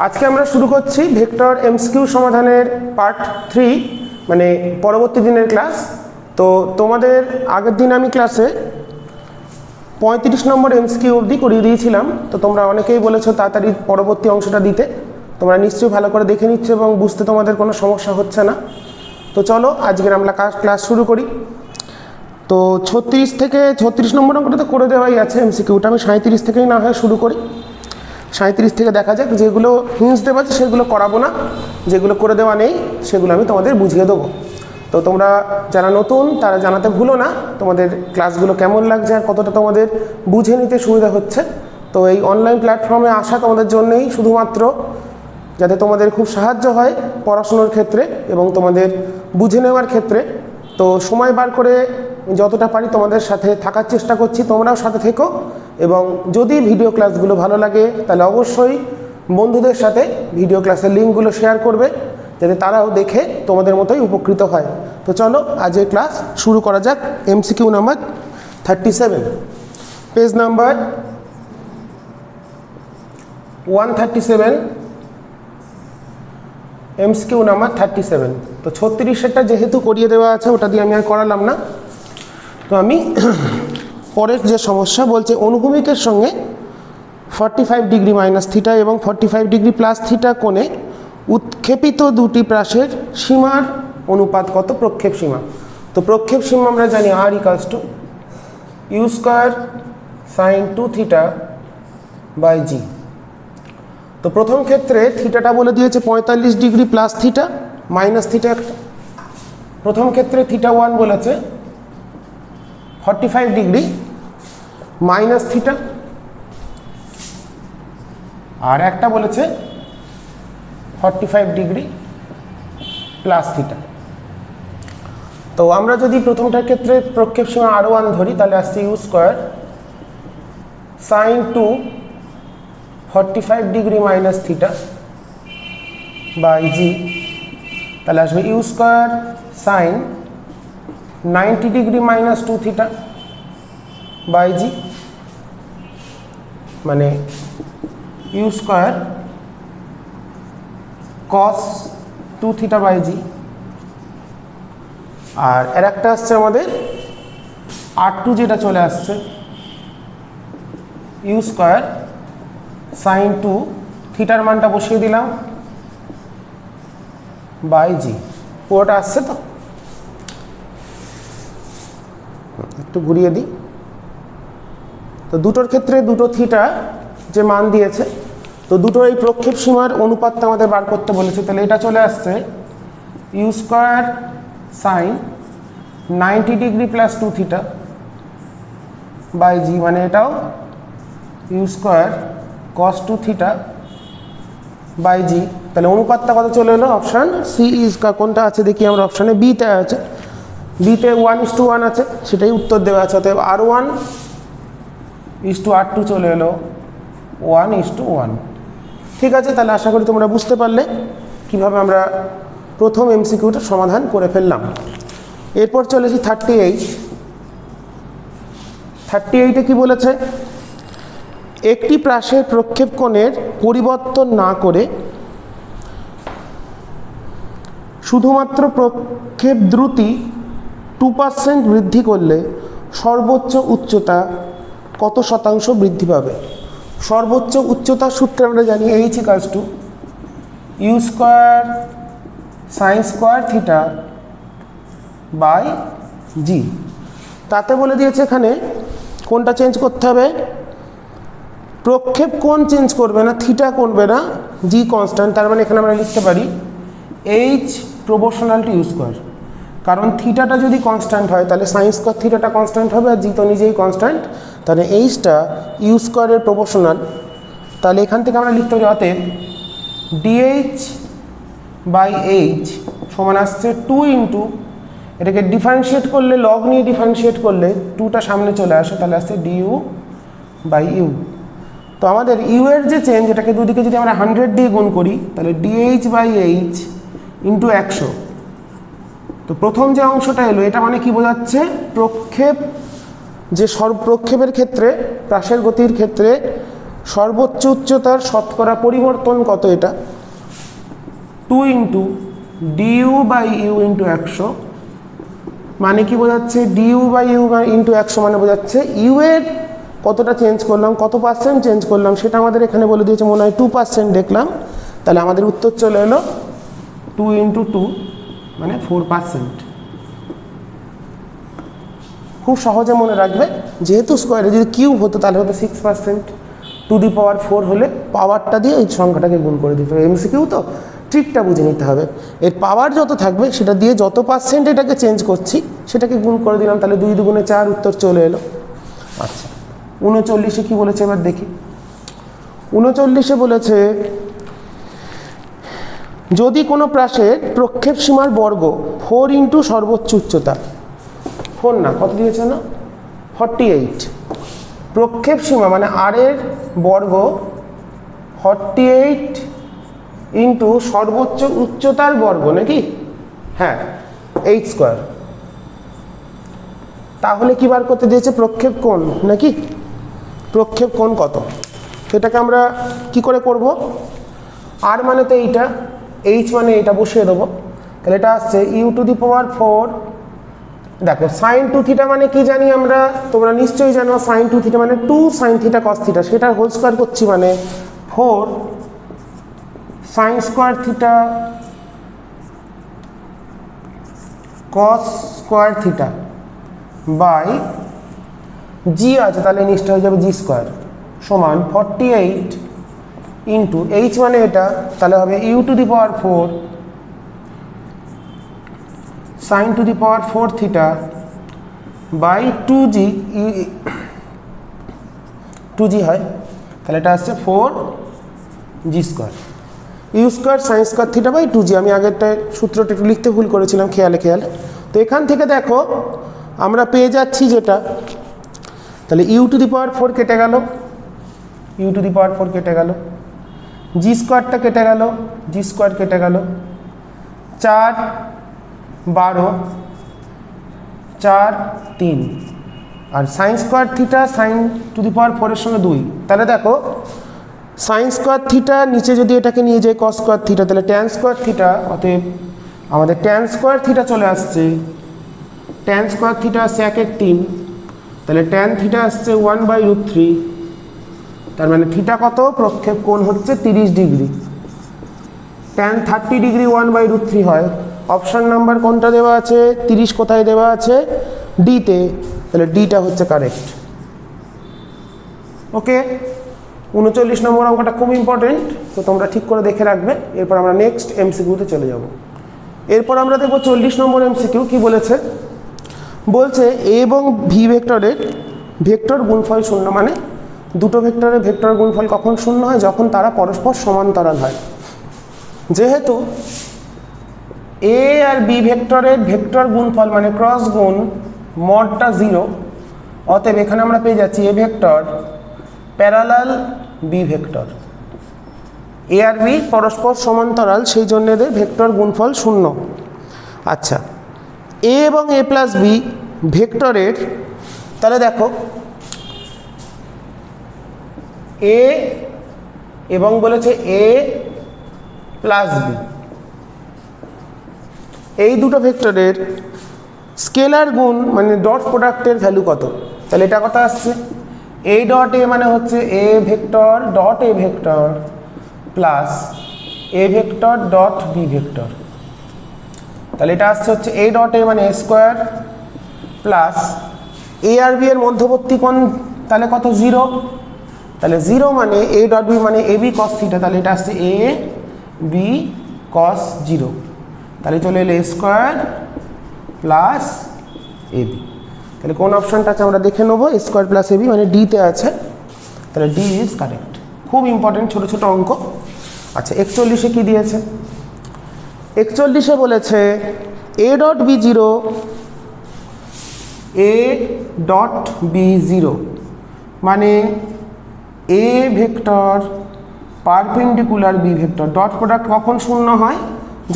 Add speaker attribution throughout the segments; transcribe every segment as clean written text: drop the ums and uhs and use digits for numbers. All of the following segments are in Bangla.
Speaker 1: আজকে আমরা শুরু করছি ভেক্টর এমসিকিউ সমাধানের পার্ট 3, মানে পরবর্তী দিনের ক্লাস। তো তোমাদের আগের দিন আমি ক্লাসে 35 নম্বর এমসিকিউ অবধি করিয়ে দিয়েছিলাম। তো তোমরা অনেকেই বলেছো তাড়াতাড়ি পরবর্তী অংশটা দিতে। তোমরা নিশ্চয়ই ভালো করে দেখে নিচ্ছ এবং বুঝতে তোমাদের কোনো সমস্যা হচ্ছে না। তো চলো আজকের আমরা ক্লাস শুরু করি। তো 36 নম্বর অঙ্কটা তো করে দেওয়াই আছে এমসিকিউটা। আমি 37 থেকেই না হয় শুরু করি। 37 থেকে দেখা যাক, যেগুলো হিন্টস দেওয়া আছে সেগুলো করাবো না, যেগুলো করে দেওয়া নেই সেগুলো আমি তোমাদের বুঝিয়ে দেবো। তো তোমরা যারা নতুন তারা জানাতে ভুলো না তোমাদের ক্লাসগুলো কেমন লাগছে আর কতটা তোমাদের বুঝে নিতে সুবিধা হচ্ছে। তো এই অনলাইন প্ল্যাটফর্মে আসা তোমাদের জন্যই শুধুমাত্র, যাতে তোমাদের খুব সাহায্য হয় পড়াশোনার ক্ষেত্রে এবং তোমাদের বুঝে নেওয়ার ক্ষেত্রে। তো সময় বার করে যতটা পারি তোমাদের সাথে থাকার চেষ্টা করছি, তোমরাও সাথে থেকো। এবং যদি ভিডিও ক্লাসগুলো ভালো লাগে তাহলে অবশ্যই বন্ধুদের সাথে ভিডিও ক্লাসের লিঙ্কগুলো শেয়ার করবে, যাতে তারাও দেখে তোমাদের মতোই উপকৃত হয়। তো চলো আজকের ক্লাস শুরু করা যাক। MCQ number 37, page number 137, MCQ number 37। তো 36টা যেহেতু করিয়ে দেওয়া আছে ওটা দিয়ে আমি আর করালাম না। তো আমি পরের যে সমস্যা বলছে, অনুভূমিকের সঙ্গে 45 ডিগ্রি মাইনাস থিটা এবং 45 ডিগ্রি প্লাস থিটা কোণে উৎক্ষেপিত দুটি প্রাসের সীমার অনুপাত কত? প্রক্ষেপ সীমা। তো প্রক্ষেপ সীমা আমরা জানি আর equals to u square sine 2 theta by g. তো প্রথম ক্ষেত্রে থিটাটা বলে দিয়েছে 45 degree plus theta minus theta একটা। প্রথম ক্ষেত্রে থিটা 1 বলেছে 45 ডিগ্রি মাইনাস থিটা, আর একটা বলেছে 45 ডিগ্রি প্লাস থিটা। তো আমরা যদি প্রথমটার ক্ষেত্রে প্রক্ষেপ সীমা R1 ধরি তাহলে আসছে u square sine 2 45 degree minus theta by g. তাহলে আসবে u square sine 90 degree minus 2 theta by g, মানে u square cos 2 theta by g. আর এর একটা আসছে আমাদের R2 যেটা চলে আসছে ইউ স্কোয়ার সাইন 2 থিটার মানটা বসিয়ে দিলাম বাই জি। পুরোটা আসছে তো, একটু ঘুরিয়ে দিই। তো দুটোর ক্ষেত্রে দুটো থিটা যে মান দিয়েছে, তো দুটো এই প্রক্ষেপ সীমার অনুপাতটা আমাদের বার করতে বলেছে। তাহলে এটা চলে আসছে u square sine 90 degree plus 2 theta by g, মানে এটাও u square cos 2 theta by g. তাহলে অনুপাতটা কত চলে এলো? অপশান সি ইজ, কোনটা আছে দেখি আমরা, অপশানে বিতে আছে, বিতে 1:1 আছে, সেটাই উত্তর দেওয়া আছে। অতএব R1 ইজ টু R2 চলে এলো 1:1। ঠিক আছে, তাহলে আশা করি তোমরা বুঝতে পারলে কিভাবে আমরা প্রথম এমসিকিউটা সমাধান করে ফেললাম। এরপর চলেছি 38-এ কি বলেছে? একটি প্রাসের প্রক্ষেপ কোণের পরিবর্তন না করে শুধুমাত্র প্রক্ষেপ দ্রুতি 2% বৃদ্ধি করলে সর্বোচ্চ উচ্চতা কত শতাংশ বৃদ্ধি পাবে? সর্বোচ্চ উচ্চতার সূত্রে আমরা জানি H equals to you square sine square theta by g. তাতে বলে দিয়েছে এখানে কোনটা চেঞ্জ করতে হবে? প্রক্ষেপ কোণ চেঞ্জ করবে না, থিটা কমবে না, জি কনস্ট্যান্ট। তার মানে এখানে আমরা লিখতে পারি H proportional to you square. কারণ থিটাটা যদি কনস্ট্যান্ট হয় তাহলে সাইন স্কোয়ার থিটাটা কনস্ট্যান্ট হবে, আর জি তো নিজেই কনস্ট্যান্ট, তাহলে এইচটা ইউ স্কোয়ারের প্রপোর্শনাল। তাহলে এখান থেকে আমরা লিখতে পারি অতএব ডিএইচ বাই এইচ সমান আসছে 2 ইন্টু, এটাকে ডিফারেন্সিয়েট করলে লগ নিয়ে ডিফারেন্সিয়েট করলে 2টা সামনে চলে আসে, তাহলে আসছে ডিইউ বাই ইউ। তো আমাদের ইউ এর যে চেঞ্জ, এটাকে দুদিকে যদি আমরা 100 দিয়ে গুণ করি তাহলে ডিএইচ বাই এইচ ইন্টু 100। তো প্রথম যে অংশটা এলো এটা মানে কি বোঝাচ্ছে? প্রক্ষেপ, যে প্রক্ষেপের ক্ষেত্রে প্রাসের গতির ক্ষেত্রে সর্বোচ্চ উচ্চতার শতকরা পরিবর্তন কত, এটা 2 into d u by U into 100, মানে কি বোঝাচ্ছে, ডিউ বাই ইউ ইন্টু 100 মানে বোঝাচ্ছে ইউ এর কতটা চেঞ্জ করলাম, কত পার্সেন্ট চেঞ্জ করলাম, সেটা আমাদের এখানে বলে দিয়েছে, মনে হয় 2% দেখলাম। তাহলে আমাদের উত্তর চলে এলো 2 ইন্টু 2 মানে 4%। খুব সহজে মনে রাখবে, যেহেতু স্কোয়ারে যদি কিউব হতো তাহলে হতো 6%, টু দি পাওয়ার 4 হলে পাওয়ারটা দিয়ে এই সংখ্যাটাকে গুণ করে দিতে হবে। এমসিকিউ তো ট্রিকটা বুঝে নিতে হবে, এর পাওয়ার যত থাকবে সেটা দিয়ে যত পার্সেন্ট এটাকে চেঞ্জ করছি সেটাকে গুণ করে দিলাম, তাহলে 2 দুগুণে 4 উত্তর চলে এলো। আচ্ছা 39-এ কী বলেছে এবার দেখি। 39-এ বলেছে যদি কোনো প্রাসের প্রক্ষেপ সীমার বর্গ 4 ইন্টু সর্বোচ্চ উচ্চতা, 4 না কত দিয়েছে না 48, প্রক্ষেপ সীমা মানে আর এর বর্গ 48 ইন্টু সর্বোচ্চ উচ্চতার বর্গ নাকি, হ্যাঁ এইচ স্কোয়ার, তাহলে কি বার করতে দিয়েছে, প্রক্ষেপ কোণ নাকি, প্রক্ষেপ কোণ কত, সেটাকে আমরা কি করে করব, আর মানে তো এইটা, এইচ মানে এইটা বসিয়ে দেবো, তাহলে এটা আসছে ইউ টু দি পাওয়ার 4, দেখো সাইন 2 থিটা মানে কি জানি আমরা, তোমরা নিশ্চয়ই জানো সাইন 2 থিটা মানে 2 সাইন থিটা কস থিটা, সেটা হোল স্কোয়ার করছি মানে 4 sine square theta cos square theta by g আছে, তাহলে নিচটা হয়ে যাবে জি স্কোয়ার সমান 48 ইন্টু এইচ মানে এটা, তাহলে হবে U to the power 4 sine to the power 4 theta by 2g হয়, তাহলে এটা আসছে 4g square, U square sine square theta by 2g। আমি আগেরটা সূত্রটা একটু লিখতে ভুল করেছিলাম খেয়ালে খেয়ালে। তো এখান থেকে দেখো আমরা পেয়ে যাচ্ছি যেটা, তাহলে ইউ টু দি পাওয়ার 4 কেটে গেল, ইউ টু দি পাওয়ার 4 কেটে গেল, জি স্কোয়ারটা কেটে গেল, জি স্কোয়ার কেটে গেল, 4 12 4 3, আর sine square theta sine to the power 4 এর সঙ্গে 2, তাহলে দেখো সাইন স্কোয়ার থিটা নিচে যদি এটাকে নিয়ে যায় কস স্কোয়ার থিটা, তাহলে ট্যান স্কোয়ার থিটা, অতএব আমাদের ট্যান স্কোয়ার থিটা চলে আসছে, ট্যান স্কোয়ার থিটা আসছে 1/3, তাহলে ট্যান থিটা আসছে 1/√3, তার মানে থিটা কত, প্রক্ষেপ কোণ হচ্ছে 30 ডিগ্রি, ট্যান 30 ডিগ্রি 1/√3 হয়, অপশান নাম্বার কোনটা দেওয়া আছে, 30 কোথায় দেওয়া আছে, ডিতে, তাহলে ডিটা হচ্ছে কারেক্ট। ওকে 39 নম্বর অঙ্কটা খুব ইম্পর্টেন্ট, তো তোমরা ঠিক করে দেখে রাখবে। এরপর আমরা নেক্সট এমসিকিউতে চলে যাব। এরপর আমরা দেখব 40 নম্বর এমসিকিউ কি বলেছে, বলছে এ এবং ভি ভেক্টরের ভেক্টর গুণফল শূন্য, মানে দুটো ভেক্টরের ভেক্টর গুণফল কখন শূন্য হয়, যখন তারা পরস্পর সমান্তরাল হয়। যেহেতু এ আর বি ভেক্টরের ভেক্টর গুণফল মানে ক্রস গুণ মডটা 0, অতএব এখানে আমরা পেয়ে যাচ্ছি A vector parallel B vector, A আর বি পরস্পর সমান্তরাল, সেই জন্য এদের ভেক্টর গুণফল শূন্য। আচ্ছা এ এবং এ প্লাস বি ভেক্টরের, তাহলে দেখো এ এবং বলেছে এ প্লাস বি, এই দুটো ভেক্টরের স্কেলার গুণ মানে ডট প্রোডাক্টের ভ্যালু কত, তাহলে এটা কথা আসছে এ ডট এ মানে হচ্ছে A vector dot A vector plus A vector dot B vector, তাহলে এটা আসছে হচ্ছে এ ডট এ মানে এ স্কোয়ার প্লাস এ আর বি এর মধ্যবর্তী কোণ তাহলে কত 0, তাহলে 0 মানে এ ডট বি মানে এ বি কস থিটা, তাহলে এটা আসছে এ বি কস 0, তাহলে চলে এলো A square plus A B, তাহলে কোন অপশানটা আছে আমরা দেখে নেবো, A square plus A B মানে ডিতে আছে, তাহলে ডি ইজ কারেক্ট। খুব ইম্পর্টেন্ট ছোটো ছোটো অঙ্ক। আচ্ছা 41-এ কী দিয়েছে, 41-এ বলেছে A dot B 0, A dot B 0 মানে A vector perpendicular B vector, dot product কখন শূন্য হয়,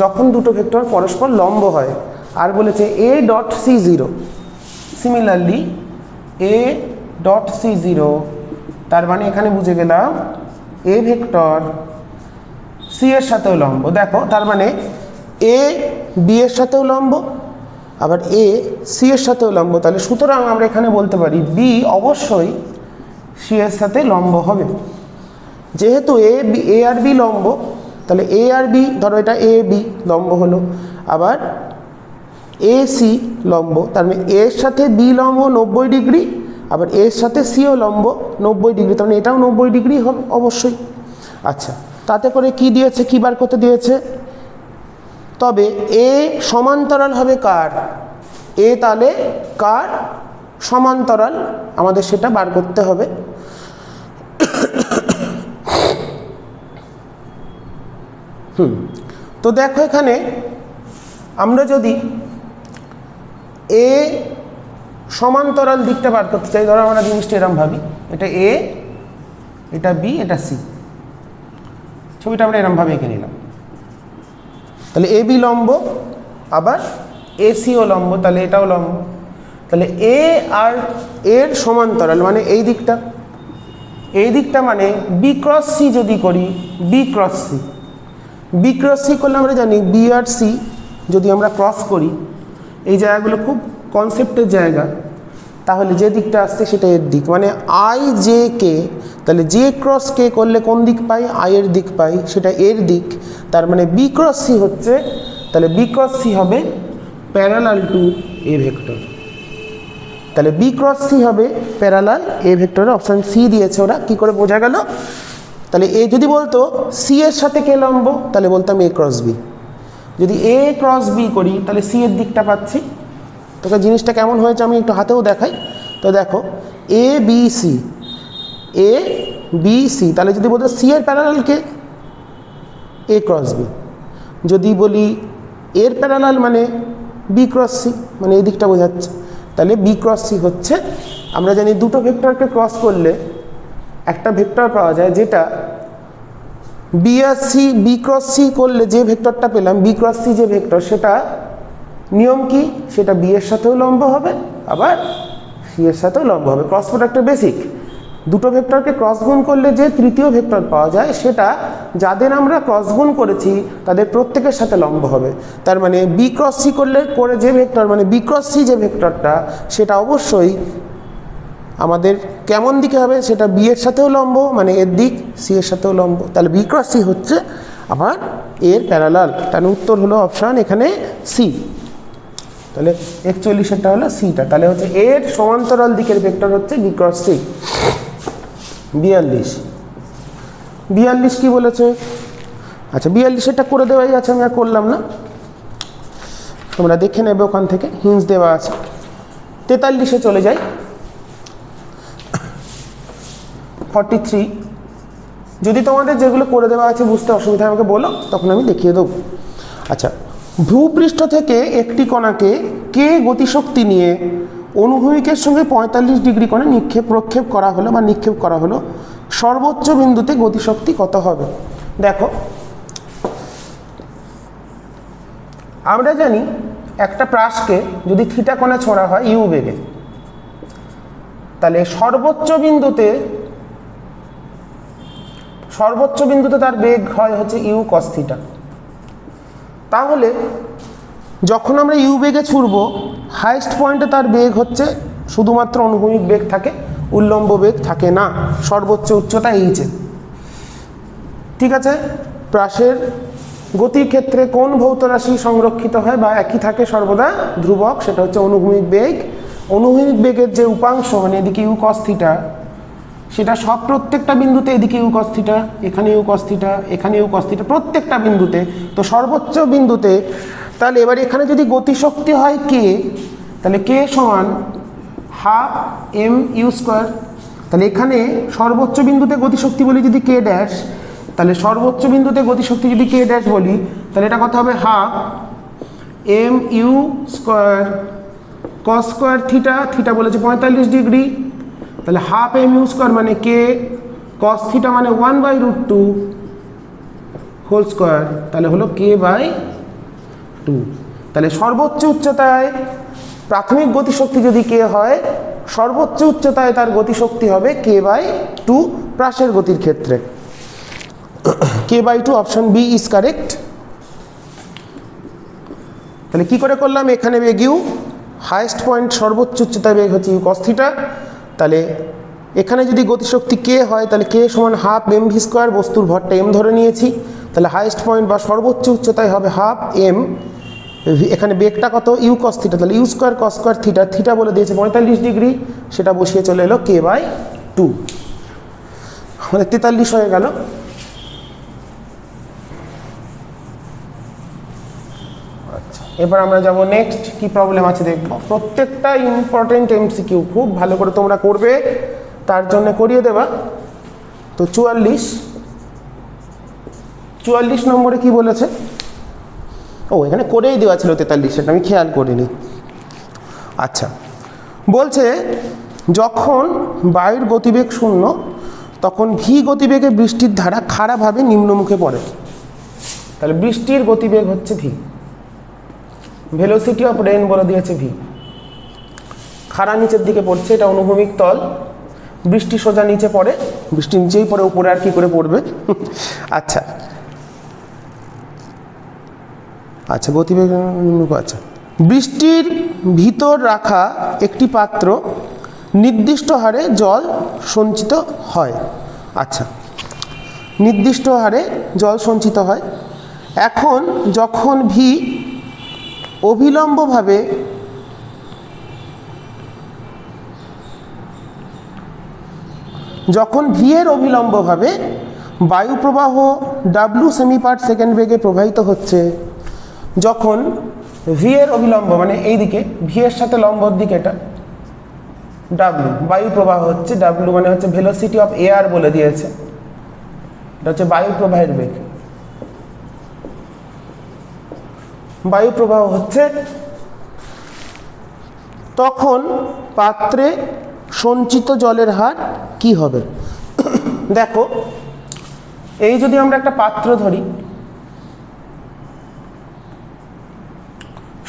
Speaker 1: যখন দুটো ভেক্টর পরস্পর লম্ব হয়। আর বলেছে A dot C 0, similarly A dot C 0 তার মানে এখানে বুঝে গেলাম এ ভেক্টর সি এর সাথেও লম্ব। দেখো তার মানে এ বি এর সাথেও লম্ব, আবার এ সি এর সাথেও লম্ব। তাহলে সুতরাং আমরা এখানে বলতে পারি বি অবশ্যই সি এর সাথে লম্ব হবে। যেহেতু এ আর বি লম্ব, তাহলে এ আর বি, ধরো এটা এ বি লম্ব হলো, আবার এ সি লম্ব, তার মানে এর সাথে বি লম্ব 90 ডিগ্রি, আবার এর সাথে সিও লম্ব 90 ডিগ্রি, তার মানে এটাও 90 ডিগ্রি হবে অবশ্যই। আচ্ছা, তাতে করে কি দিয়েছে, কি বার করতে দিয়েছে? তবে এ সমান্তরাল হবে কার? এ তাহলে কার সমান্তরাল, আমাদের সেটা বার করতে হবে। তো দেখো এখানে আমরা যদি এ সমান্তরাল দিকটা বার করতে চাই, ধরো আমরা জিনিসটা এরকম ভাবি, এটা এ, এটা বি, এটা সি, ছবিটা আমরা এরকমভাবে এঁকে নিলাম। তাহলে এ বি লম্ব, আবার এ সিও লম্ব, তাহলে এটাও লম্ব। তাহলে এ আর এর সমান্তরাল মানে এই দিকটা, এই দিকটা মানে বি ক্রস সি যদি করি, B cross C, B cross C করলে আমরা জানি বি আর সি যদি আমরা ক্রস করি, এই জায়গাগুলো খুব কনসেপ্টের জায়গা, তাহলে যে দিকটা আসছে সেটা এর দিক, মানে আই জে কে, তাহলে জে ক্রস কে করলে কোন দিক পাই? আই এর দিক পাই, সেটা এর দিক। তার মানে বি ক্রস সি হচ্ছে, তাহলে বি ক্রস সি হবে প্যারালাল টু এ ভেক্টর। তাহলে বি ক্রস সি হবে প্যারালাল এ ভেক্টরের, অপশান সি দিয়েছে ওরা। কি করে বোঝা গেল? তাহলে এ যদি বলতো সি এর সাথে কে লম্ব, তাহলে বলতাম এ ক্রস বি। যদি এ ক্রস বি করি তাহলে সি এর দিকটা পাচ্ছি। তোকে জিনিসটা কেমন হয়েছে আমি একটু হাতেও দেখাই। তো দেখো A B C, A B C, তাহলে যদি বলতো সি এর প্যারালাল কে? এ ক্রস বি। যদি বলি এর প্যারালাল মানে বি ক্রস সি, মানে এই দিকটা বোঝাচ্ছে। তাহলে বি ক্রস সি হচ্ছে, আমরা জানি দুটো ভেক্টরকে ক্রস করলে একটা ভেক্টর পাওয়া যায়, যেটা বি আর সি, বি ক্রস সি করলে যে ভেক্টরটা পেলাম বি ক্রস সি যে ভেক্টর, সেটা নিয়ম কি? সেটা বি এর সাথেও লম্ব হবে, আবার সি এর সাথেও লম্ব হবে। ক্রস প্রোডাক্টের বেসিক, দুটো ভেক্টরকে ক্রস গুণ করলে যে তৃতীয় ভেক্টর পাওয়া যায়, সেটা যাদের আমরা ক্রস গুণ করেছি তাদের প্রত্যেকের সাথে লম্ব হবে। তার মানে বি ক্রস সি করলে করে যে ভেক্টর, মানে বি ক্রস সি যে ভেক্টরটা, সেটা অবশ্যই আমাদের কেমন দিকে হবে? সেটা বি এর সাথেও লম্ব, মানে এর দিক, সি এর সাথেও লম্ব। তাহলে বি ক্রস সি হচ্ছে আবার এর প্যারালাল। তার উত্তর হলো অপশান এখানে সি। তাহলে 41-এরটা হলো সিটা। তাহলে হচ্ছে এর সমান্তরাল দিকের ভেক্টর হচ্ছে বি ক্রস সি। 42 কি বলেছে? আচ্ছা 42-এরটা করে দেওয়াই আছে, আমি আর করলাম না, তোমরা দেখে নেবে ওখান থেকে, হিন্স দেওয়া আছে। 43-এ চলে যাই। 43, যদি তোমাদের যেগুলো করে দেওয়া আছে বুঝতে অসুবিধা আমাকে বলো, তখন আমি দেখিয়ে দেবো। আচ্ছা, ভূপৃষ্ঠ থেকে একটি কণাকে কে গতিশক্তি নিয়ে অনুভূমিকের সঙ্গে 45 ডিগ্রি কোণে প্রক্ষেপ করা হলো বা নিক্ষেপ করা হলো, সর্বোচ্চ বিন্দুতে গতিশক্তি কত হবে? দেখো আমরা জানি একটা প্রাসকে যদি থিটা কোণে ছোঁড়া হয় ইউ বেগে, তাহলে সর্বোচ্চ বিন্দুতে তার বেগ হয় হচ্ছে ইউ কস থিটা। তাহলে যখন আমরা ইউ বেগে ছুড়ব, হাইস্ট পয়েন্টে তার বেগ হচ্ছে শুধুমাত্র অনুভূমিক বেগ থাকে, উল্লম্ব বেগ থাকে না, সর্বোচ্চ উচ্চতা এইচে। ঠিক আছে, প্রাসের গতির ক্ষেত্রে কোন ভৌত রাশি সংরক্ষিত হয় বা একই থাকে সর্বদা ধ্রুবক? সেটা হচ্ছে অনুভূমিক বেগ। অনুভূমিক বেগের যে উপাংশ, মানে এদিকে ইউ কস থিটা, সেটা সব প্রত্যেকটা বিন্দুতে, এদিকে ইউ কস থিটা, এখানে ইউ কস থিটা, এখানে ইউ কস থিটা, প্রত্যেকটা বিন্দুতে। তো সর্বোচ্চ বিন্দুতে, তাহলে এবার এখানে যদি গতিশক্তি হয় কে, তাহলে কে সমান হাফ এম ইউ স্কোয়ার। তাহলে এখানে সর্বোচ্চ বিন্দুতে গতিশক্তি বলি যদি কে ড্যাশ, তাহলে সর্বোচ্চ বিন্দুতে গতিশক্তি যদি কে ড্যাশ বলি, তাহলে এটা কত হবে? Half M U square cos square theta, theta বলেছে 45 ডিগ্রি, তাহলে হাফ এম ইউ স্কোয়ার মানে কে, কস থিটা মানে 1/√2 হোল স্কোয়ার, তাহলে হলো কে/2। তাহলে সর্বোচ্চ উচ্চতায় প্রাথমিক গতিশক্তি যদি কে হয় সর্বোচ্চ উচ্চতায় তার গতিশক্তি হবে k/2 প্রাসের গতির ক্ষেত্রে। k/2 option B is correct. তাহলে কি করে করলাম, এখানে বেগ ইউ, হাইয়েস্ট পয়েন্ট সর্বোচ্চ উচ্চতায় বেগ হচ্ছে ইউ কস থিটা। তাহলে এখানে যদি গতিশক্তি কে হয় তাহলে কে সমান হাফ mv স্কোয়ার, বস্তুর ভরটা m ধরে নিয়েছি, তাহলে হাইয়েস্ট পয়েন্ট বা সর্বোচ্চ উচ্চতায় হবে হাফ m, এখানে বেগটা কত ইউ কস থিটা, তাহলে U square cos square theta, theta বলে দিয়েছে 45 ডিগ্রি, সেটা বসিয়ে চলে এলো k/2, আমাদের 43 হয়ে গেল। আচ্ছা, এবার আমরা যাব নেক্সট কি প্রবলেম আছে দেখব। প্রত্যেকটা ইম্পর্টেন্ট এমসিকিউ খুব ভালো করে তোমরা করবে, তার জন্য করিয়ে দেবা। তো 44 নম্বরে কি বলেছে, ও এখানে করেই দেওয়া ছিল 43, সেটা আমি খেয়াল করিনি। আচ্ছা, বলছে যখন বায়ুর গতিবেগ 0 তখন ভি গতিবেগে বৃষ্টির ধারা খাড়াভাবে নিম্নমুখে পড়ে। তাহলে বৃষ্টির গতিবেগ হচ্ছে ভি, ভেলোসিটি অফ রেন বলে দিয়েছে ভি, খাড়া নিচের দিকে পড়ছে, এটা অনুভূমিক তল, বৃষ্টি সোজা নিচে পড়ে, বৃষ্টি নিচেই পড়ে, উপরে আর কি করে পড়বে। আচ্ছা আচ্ছা গতিবেগ, আচ্ছা, বৃষ্টির ভিতর রাখা একটি পাত্র নির্দিষ্ট হারে জল সঞ্চিত হয়। আচ্ছা, নির্দিষ্ট হারে জল সঞ্চিত হয়। এখন যখন ভি অবিলম্বভাবে এর অবিলম্বভাবে বায়ু প্রবাহ ডাব্লু সেমি পার্ট সেকেন্ড বেগে প্রবাহিত হচ্ছে, যখন ভি এর অবিলম্ব মানে এই দিকে, ভি এর সাথে লম্বর দিকে এটা ডাব্লু, বায়ু প্রবাহ হচ্ছে, ডাব্লু মানে হচ্ছে ভেলোসিটি অফ এয়ার বলে দিয়েছে, এটা হচ্ছে বায়ু প্রবাহের বেগ, বায়ু প্রবাহ হচ্ছে, তখন পাত্রে সঞ্চিত জলের হার কি হবে। দেখো, এই যদি আমরা একটা পাত্র ধরি,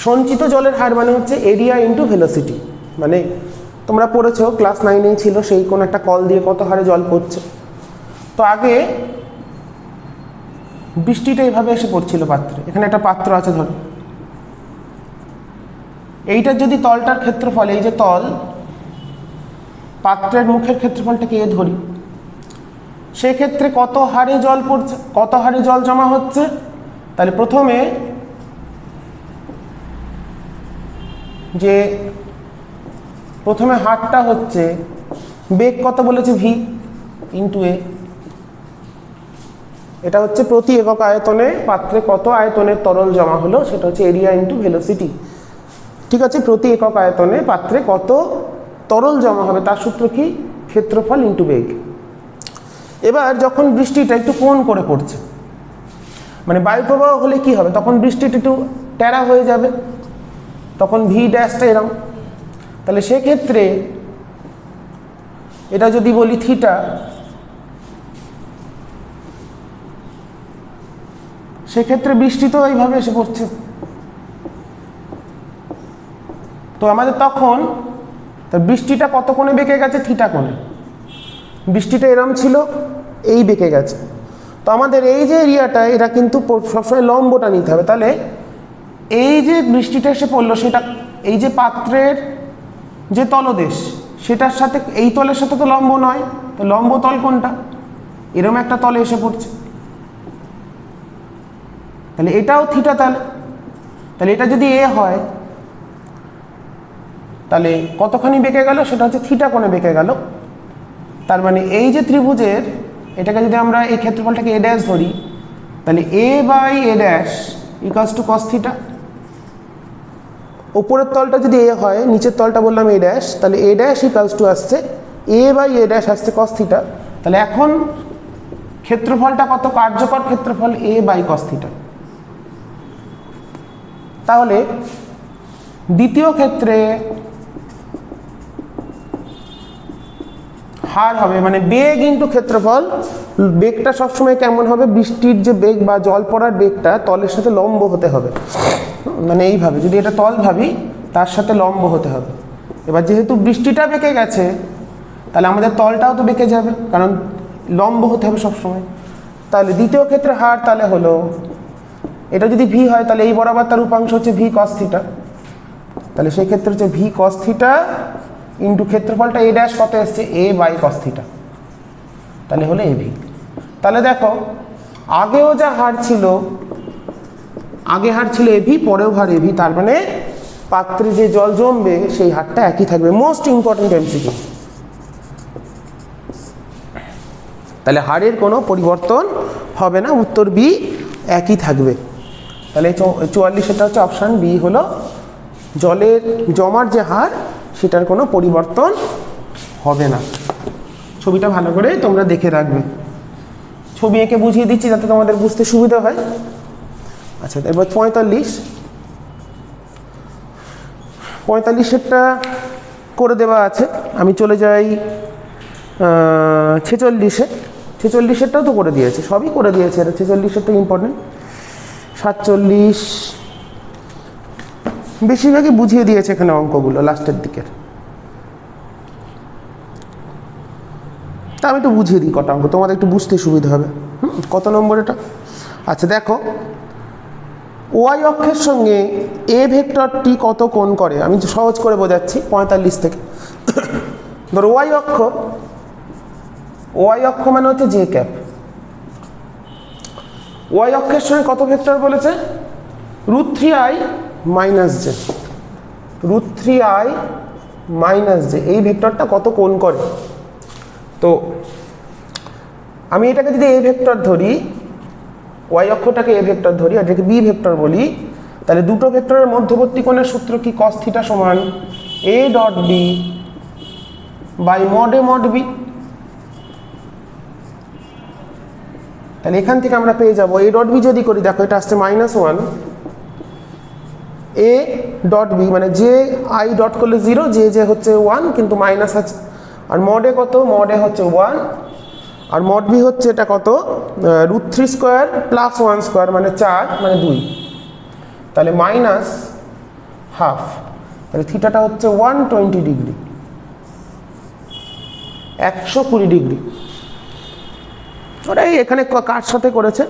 Speaker 1: সঞ্চিত জলের হার মানে হচ্ছে এরিয়া ইন্টু ভেলোসিটি, মানে তোমরা পড়েছো ক্লাস 9-এই ছিল, সেই কোন একটা কল দিয়ে কত হারে জল পড়ছে। তো আগে বৃষ্টিটা এইভাবে এসে পড়ছিল পাত্রে, এখানে একটা পাত্র আছে ধরো, এইটার যদি তলটার ক্ষেত্রফল, এই যে তল, পাত্রের মুখের ক্ষেত্রফলটাকে এ ধরি, সেক্ষেত্রে কত হারে জল পড়ছে, কত হারে জল জমা হচ্ছে। তাহলে প্রথমে হারটা হচ্ছে, বেগ কত বলেছে ভি ইন্টু এ, এটা হচ্ছে প্রতি একক আয়তনে পাত্রে কত আয়তনের তরল জমা হলো, সেটা হচ্ছে এরিয়া ইন্টু ভেলোসিটি। ঠিক আছে, প্রতি একক আয়তনে পাত্রে কত তরল জমা হবে তার সূত্র কি, ক্ষেত্রফল ইন্টু বেগ। এবার যখন বৃষ্টিটা একটু কোণ করে পড়ছে, মানে বায়ু প্রবাহ হলে কি হবে, তখন বৃষ্টিটা একটু ট্যারা হয়ে যাবে, তখন ভি ড্যাশটা এরম, তাহলে সেক্ষেত্রে এটা যদি বলি থিটা, সেক্ষেত্রে বৃষ্টি তো এইভাবে এসে পড়ছে। তো আমাদের তখন বৃষ্টিটা কত কোণে বেঁকে গেছে, থিটা কোণে, বৃষ্টিটা এরম ছিল, এই বেঁকে গেছে। তো আমাদের এই যে এরিয়াটা, এটা কিন্তু সবসময় লম্বটা নিতে হবে। তাহলে এই যে বৃষ্টিটা এসে পড়লো, সেটা এই যে পাত্রের যে তলদেশ, সেটার সাথে এই তলের সাথে তো লম্ব নয়, তো লম্ব তল কোনটা, এরম একটা তলে এসে পড়ছে, তাহলে এটাও থিটা। তাহলে এটা যদি এ হয়, তাহলে কতখানি বেঁকে গেল, সেটা হচ্ছে থিটা কোণে বেঁকে গেল। তার মানে এই যে ত্রিভুজের, এটাকে যদি আমরা এই ক্ষেত্রফলটাকে এ ড্যাশ ধরি, তাহলে A by A dash equals to cos theta. ওপরের তলটা যদি এ হয়, নিচের তলটা বললাম এ ড্যাশ, তাহলে এ ড্যাশ ইকুয়ালস টু আসছে এ বাই এ ড্যাশ আসছে কস থিটা। তাহলে এখন ক্ষেত্রফলটা কত, কার্যকর ক্ষেত্রফল এ বাই কস থিটা। তাহলে দ্বিতীয় ক্ষেত্রে হার হবে মানে বেগ ইন্টু ক্ষেত্রফল। বেগটা সবসময় কেমন হবে, বৃষ্টির যে বেগ বা জল পড়ার বেগটা তলের সাথে লম্ব হতে হবে, মানে এইভাবে যদি এটা তল ভাবি, তার সাথে লম্ব হতে হবে। এবার যেহেতু বৃষ্টিটা বেঁকে গেছে তাহলে আমাদের তলটাও তো বেঁকে যাবে, কারণ লম্ব হতে হবে সবসময়। তাহলে দ্বিতীয় ক্ষেত্রে হার তাহলে হলো, এটা যদি ভি হয় তাহলে এই বরাবর তার উপাংশ হচ্ছে ভি কস থিটা, তাহলে সেই ক্ষেত্রে হচ্ছে V cos theta into ক্ষেত্রফলটা a dash কত এসছে এ বাই কস থিটা, তাহলে হলো এ ভি। তাহলে দেখো আগেও যা হার ছিল, আগে হার ছিল এ ভি, পরেও হার এ ভি, তার মানে পাত্রে যে জল জমবে সেই হারটা একই থাকবে। Most important MCQ. তাহলে হারের কোনো পরিবর্তন হবে না, উত্তর বি একই থাকবে। তাহলে 44 হচ্ছে অপশান বি হলো জলের জমার যে হার সেটার কোনো পরিবর্তন হবে না। ছবিটা ভালো করে তোমরা দেখে রাখবে, ছবি এঁকে বুঝিয়ে দিচ্ছি যাতে তোমাদের বুঝতে সুবিধা হয়। আচ্ছা এবার 45-এরটা করে দেওয়া আছে, আমি চলে যাই 46-এ। 46-এরটাও তো করে দিয়েছে, সবই করে দিয়েছে, এটা 46-এরটা ইম্পর্টেন্ট। 47 বেশিরভাগই বুঝিয়ে দিয়েছে এখানে অঙ্কগুলো লাস্টের দিকের। তা আমি একটু বুঝিয়ে দিই কটা অঙ্ক, তোমাদের একটু বুঝতে সুবিধা হবে। কত নম্বর এটা? আচ্ছা দেখো, ওয়াই অক্ষের সঙ্গে এ ভেক্টরটি কত কোণ করে, আমি সহজ করে বোঝাচ্ছি 45 থেকে। ধরো ওয়াই অক্ষ মানে হচ্ছে জে ক্যাপ। ওয়াই অক্ষের সঙ্গে কত ভেক্টর বলেছে? √3i minus J, √3i minus J, এই ভেক্টরটা কত কোণ করে। তো আমি এটাকে যদি এ ভেক্টর ধরি, ওয়াই অক্ষটাকে এ ভেক্টর ধরি আর এটাকে বি ভেক্টর বলি, তাহলে দুটো ভেক্টরের মধ্যবর্তী কোণের সূত্র কি? cos থিটা সমান a dot B by mod A mod B. তাহলে এখান থেকে আমরা পেয়ে যাবো a ডট বি যদি করি, দেখো এটা আসছে -1, a ডট বি মানে যে আই ডট করলে 0, যে হচ্ছে 1 কিন্তু মাইনাস আছে, আর মডে কত? মডে হচ্ছে 1, আর মড বি হচ্ছে এটা কত? √3 স্কোয়ার প্লাস 1 স্কোয়ার মানে 4 মানে 2, তাহলে -½ তাহলে থিটাটা হচ্ছে 120 ডিগ্রি, 120 ডিগ্রি। ওরাই এখানে কার সাথে করেছে?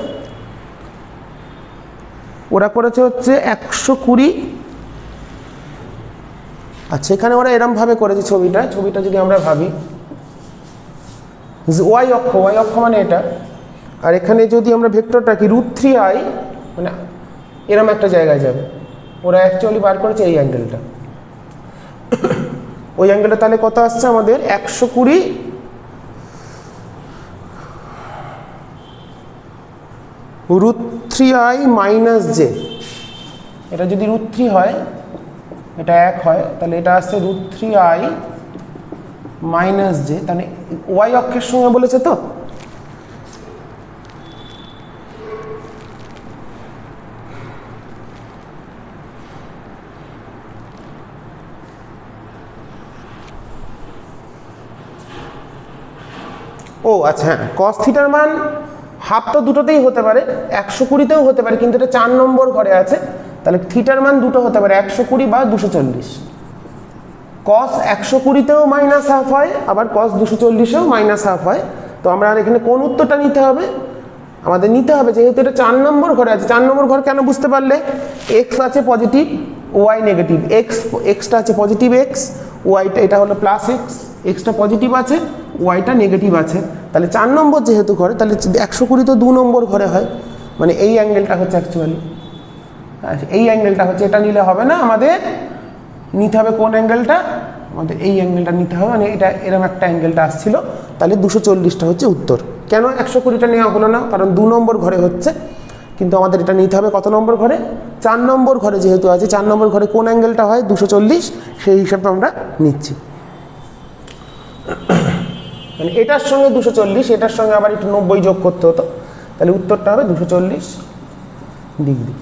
Speaker 1: ওরা করেছে হচ্ছে 120। আচ্ছা এখানে ওরা এরমভাবে করেছে ছবিটা যদি আমরা ভাবি, ওয়াই অক্ষ মানে এটা, আর এখানে যদি আমরা ভেক্টরটা কি √3i মানে এরম একটা জায়গায় যাবে, ওরা অ্যাকচুয়ালি বার করেছে এই অ্যাঙ্গেলটা, ওই অ্যাঙ্গেলটা তাহলে কত আসছে আমাদের? 120 √3i মাইনাস জে। এটা যদি √3 হয়, এটা 1 হয়, তাহলে এটা আসছে √3i মাইনাস জে, তাহলে ওয়াই অক্ষের সঙ্গে বলেছে তো। ও আচ্ছা হ্যাঁ, cos থিটার মান হাফ তো দুটোতেই হতে পারে, 120তেও হতে পারে, কিন্তু এটা 4 নম্বর ঘরে আছে, তাহলে থিটার মান দুটো হতে পারে, 120 বা 240। cos 120তেও -½ হয়, আবার cos 240এও -½ হয়। তো আমরা এখানে কোন উত্তরটা নিতে হবে? আমাদের নিতে হবে যেহেতু এটা 4 নম্বর ঘরে আছে। 4 নম্বর ঘর কেন বুঝতে পারলে? x আছে পজিটিভ, ওয়াই নেগেটিভ, এক্সটা আছে পজিটিভ এক্স, ওয়াইটা এটা হলো প্লাস এক্স, এক্সটা পজিটিভ আছে, ওয়াইটা নেগেটিভ আছে, তাহলে 4 নম্বর যেহেতু ঘরে, তাহলে 120 তো 2 নম্বর ঘরে হয়, মানে এই অ্যাঙ্গেলটা হচ্ছে অ্যাকচুয়ালি, এই অ্যাঙ্গেলটা হচ্ছে, এটা নিলে হবে না, আমাদের নিতে হবে কোন অ্যাঙ্গেলটা? আমাদের এই অ্যাঙ্গেলটা নিতে হবে, মানে এটা এরকম একটা অ্যাঙ্গেলটা আসছিল, তাহলে 240টা হচ্ছে উত্তর। কেন 120টা নেওয়া হলো না? কারণ 2 নম্বর ঘরে হচ্ছে, কিন্তু আমাদের এটা নিতে হবে কত নম্বর ঘরে? 4 নম্বর ঘরে যেহেতু আছে, 4 নম্বর ঘরে কোন অ্যাঙ্গেলটা হয়? 240, সেই হিসাবে আমরা নিচ্ছি। মানে এটার সঙ্গে 240, এটার সঙ্গে আবার একটু 90 যোগ করতে হতো, তাহলে উত্তরটা হবে 240 ডিগ্রি।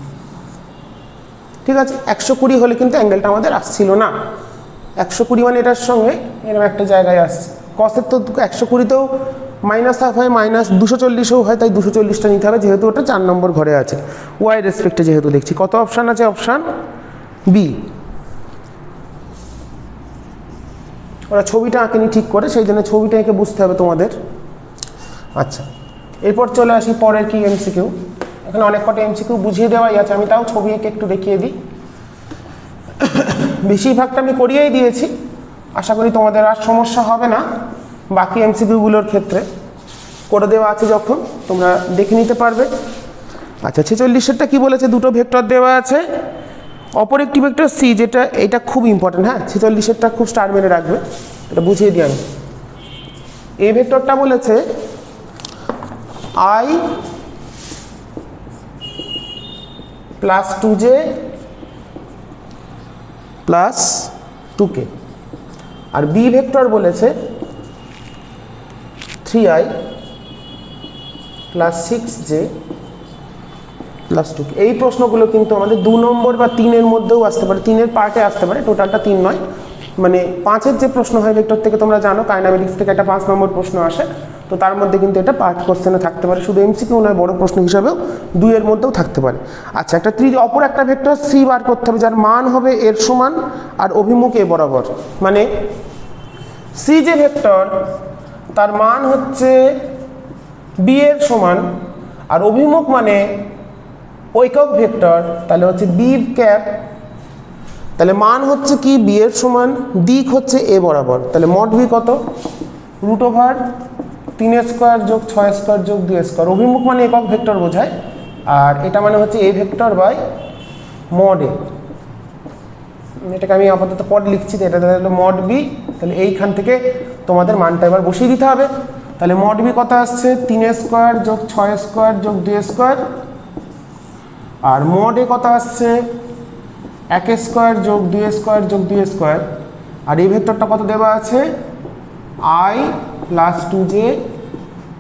Speaker 1: ঠিক আছে, 120 হলে কিন্তু অ্যাঙ্গেলটা আমাদের আসছিল না, 120 মানে এটার সঙ্গে এরকম একটা জায়গায় আসছে। কসের তো 120তেও -½ হয়, -240ও হয়, তাই 240টা নিতে হবে, যেহেতু ওটা 4 নম্বর ঘরে আছে, ওয়াই রেসপেক্টে যেহেতু দেখছি। কত অপশান আছে? Option B. ওরা ছবিটা আঁকেনি ঠিক করে, সেই জন্য ছবিটা এঁকে বুঝতে হবে তোমাদের। আচ্ছা, এরপর চলে আসি পরের কি এমসিকিউ। এখানে অনেক কটা এমসিকিউ বুঝিয়ে দেওয়াই আছে, আমি তাও ছবি এঁকে একটু দেখিয়ে দিই। বেশিরভাগটা আমি করিয়েই দিয়েছি, আশা করি তোমাদের আর সমস্যা হবে না। বাকি এমসিকিউগুলোর ক্ষেত্রে করে দেওয়া আছে যখন, তোমরা দেখে নিতে পারবে। আচ্ছা, 46-এরটা কি বলেছে, দুটো ভেক্টর দেওয়া আছে, অপর একটি ভেক্টর সি, যেটা এটা খুব ইম্পর্টেন্ট। হ্যাঁ, 46-এরটা খুব স্টার মেরে রাখবে, এটা বুঝিয়ে দিই আমি। এই ভেক্টরটা বলেছে i plus 2j plus 2k, আর বি ভেক্টর বলেছে 3i plus 6j plus 2k। এই প্রশ্নগুলো কিন্তু আমাদের 2 নম্বর বা 3-এর মধ্যেও আসতে পারে, 3-এর পার্টে আসতে পারে, টোটালটা 3 নয়। মানে 5-এর যে প্রশ্ন হয় ভেক্টর থেকে, তোমরা জানো কাইনামেটিক্স থেকে একটা 5 নম্বর প্রশ্ন আসে, তো তার মধ্যে কিন্তু এটা পার্ট কোশ্চেনে থাকতে পারে, শুধু এমসিকিউ নয়, বড় প্রশ্ন হিসাবেও 2-এর মধ্যেও থাকতে পারে। আচ্ছা, একটা অপর একটা ভেক্টর সি বার করতে হবে, যার মান হবে এর সমান আর অভিমুখ এ বরাবর। মানে সি যে ভেক্টর, তার মান হচ্ছে বি এর সমান, আর অভিমুখ মানে ঐকক ভেক্টর, তাহলে হচ্ছে বি ক্যাপ। তাহলে মান হচ্ছে কি বি এর সমান, দিক হচ্ছে এ বরাবর, তাহলে মড বি কত, √3 যোগ 6 যোগ 2। অভিমুখ মানে একক ভেক্টর বোঝায়, আর এটা মানে হচ্ছে A vector by mod A. এটাকে আমি আপাতত পদ লিখছি, এটা হলো মড বি। তাহলে এইখান থেকে তোমাদের মানটা এবার বসিয়ে দিতে হবে। তাহলে মড বি কত আসছে, 3 যোগ 6 যোগ 2, আর মড এ কত আসছে 1 যোগ 2 যোগ 2। আর এই ভেক্টরটা কত দেওয়া আছে, i plus 2j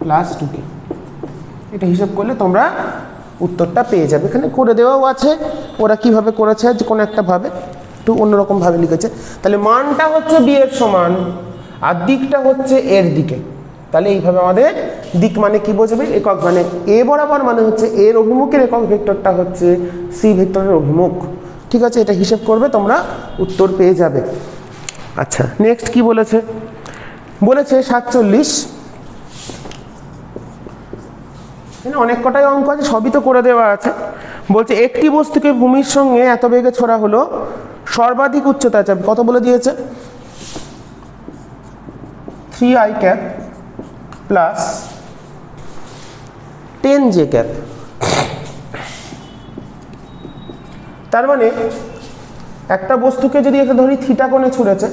Speaker 1: plus 2k। এটা হিসাব করলে তোমরা উত্তরটা পেয়ে যাবে। এখানে করে দেওয়াও আছে, ওরা কিভাবে করেছে, যে কোনো একটা ভাবে একটু অন্যরকম ভাবে লিখেছে। তাহলে মানটা হচ্ছে বি এর সমান আর দিকটা হচ্ছে এর দিকে। তাহলে এইভাবে আমাদের দিক মানে কি বোঝাবে, একক মানে এ বরাবর, মানে হচ্ছে এর অভিমুখের একক ভেক্টরটা হচ্ছে সি ভেক্টরের অভিমুখ। ঠিক আছে, এটা হিসেব করবে, তোমরা উত্তর পেয়ে যাবে। আচ্ছা, নেক্সট কি বলেছে, বলেছে 47। অনেক কটাই অঙ্ক আছে, সবই তো করে দেওয়া আছে। বলছে একটি বস্তুকে ভূমির সঙ্গে এত বেগে ছোড়া হলো, সর্বাধিক উচ্চতা চাপ কত বলে দিয়েছে, 3i cap plus 10j cap. তার মানে একটা বস্তুকে যদি একটা ধরি থিটা কোণে ছুঁড়েছে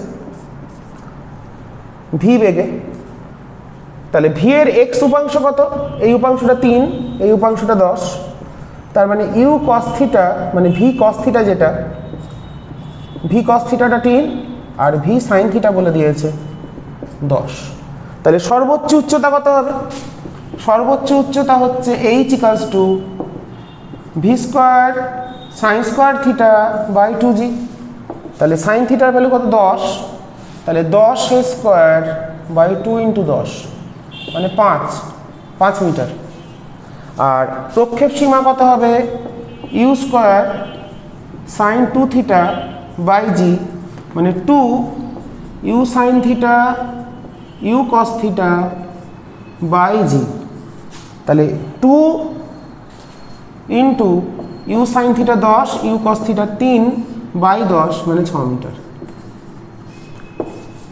Speaker 1: ভি বেগে, তাহলে ভি এর এক্স উপাংশ কত, এই উপাংশটা 3, এই উপাংশটা 10। তার মানে ইউ কস থিটা, মানে ভি কস থিটা, যেটা ভি কস থিটাটা 3 আর ভি সাইন থিটা বলে দিয়েছে 10। তাহলে সর্বোচ্চ উচ্চতা কত হবে, সর্বোচ্চ উচ্চতা হচ্ছে h = v² sin square theta by 2g। তাহলে সাইন থিটার ভ্যালু কত, 10। তাহলে 10² বাই 2 × 10 মানে 5 মিটার। আর প্রক্ষেপ সীমা কত হবে, u² sin 2 theta by g, মানে 2 u sin theta u cos theta by g। তাহলে 2 × u sin theta 10, u cos theta 3 by 10 মানে 6 মিটার।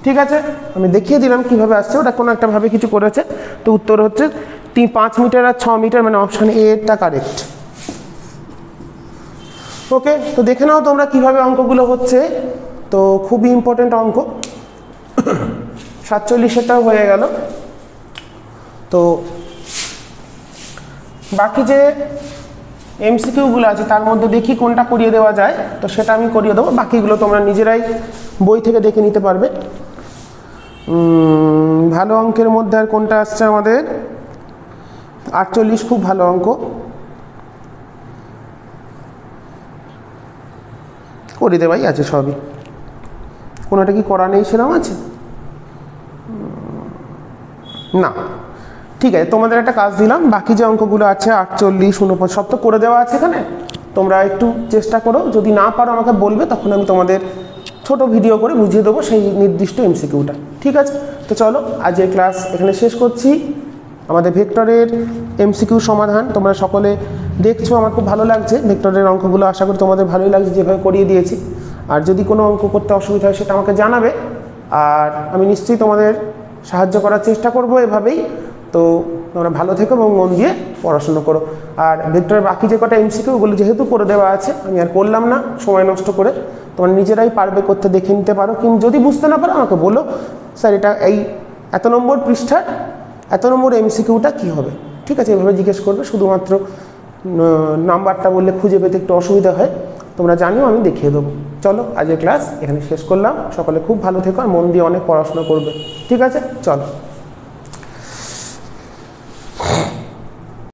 Speaker 1: ঠিক আছে, আমি দেখিয়ে দিলাম কিভাবে আসছে, ওটা কোনো একটা ভাবে কিছু করেছে। তো উত্তর হচ্ছে 5 মিটার আর 6 মিটার, মানে অপশান এ টা কারেক্ট। ওকে, তো দেখে নাও তোমরা কিভাবে অঙ্কগুলো হচ্ছে। তো খুবই ইম্পর্টেন্ট অঙ্ক। 47-এরটাও হয়ে গেল। তো বাকি যে এমসিকিউগুলো আছে তার মধ্যে দেখি কোনটা করিয়ে দেওয়া যায়, তো সেটা আমি করিয়ে দেবো। বাকিগুলো তোমরা নিজেরাই বই থেকে দেখে নিতে পারবে। ভালো অঙ্কের মধ্যে আর কোনটা আসছে আমাদের, 48 খুব ভালো অঙ্ক। করে দেওয়াই আছে সবই, কোনোটা কি করা নেই সেরকম আছে না। ঠিক আছে, তোমাদের একটা কাজ দিলাম, বাকি যে অঙ্কগুলো আছে 48, 49 সব তো করে দেওয়া আছে এখানে। তোমরা একটু চেষ্টা করো, যদি না পারো আমাকে বলবে, তখন আমি তোমাদের ছোট ভিডিও করে বুঝিয়ে দেবো সেই নির্দিষ্ট এমসিকিউটা। ঠিক আছে, তো চলো আজকের ক্লাস এখানে শেষ করছি। আমাদের ভেক্টরের এমসিকিউ সমাধান তোমরা সকলে দেখছো, আমার খুব ভালো লাগছে ভেক্টরের অঙ্কগুলো। আশা করি তোমাদের ভালোই লাগছে যেভাবে করিয়ে দিয়েছি। আর যদি কোনো অঙ্ক করতে অসুবিধা হয় সেটা আমাকে জানাবে, আর আমি নিশ্চয়ই তোমাদের সাহায্য করার চেষ্টা করব এভাবেই। তো তোমরা ভালো থেকো এবং মন দিয়ে পড়াশুনো করো। আর ভেক্টরের বাকি যে কটা এমসিকিউ ওগুলো যেহেতু করে দেওয়া আছে আমি আর করলাম না সময় নষ্ট করে, তোমরা নিজেরাই পারবে করতে, দেখে নিতে পারো। কিন্তু যদি বুঝতে না পারো আমাকে বলো, স্যার এটা এই এত নম্বর পৃষ্ঠার এত নম্বর এমসিকিউটা কী হবে। ঠিক আছে, এভাবে জিজ্ঞেস করবে। শুধুমাত্র নাম্বারটা বললে খুঁজে পেতে একটু অসুবিধা হয়, তোমরা জানিও, আমি দেখিয়ে দেবো। চলো আজকের ক্লাস এখানে শেষ করলাম। সকলে খুব ভালো থেকো আর মন দিয়ে অনেক পড়াশোনা করবে। ঠিক আছে, চলো।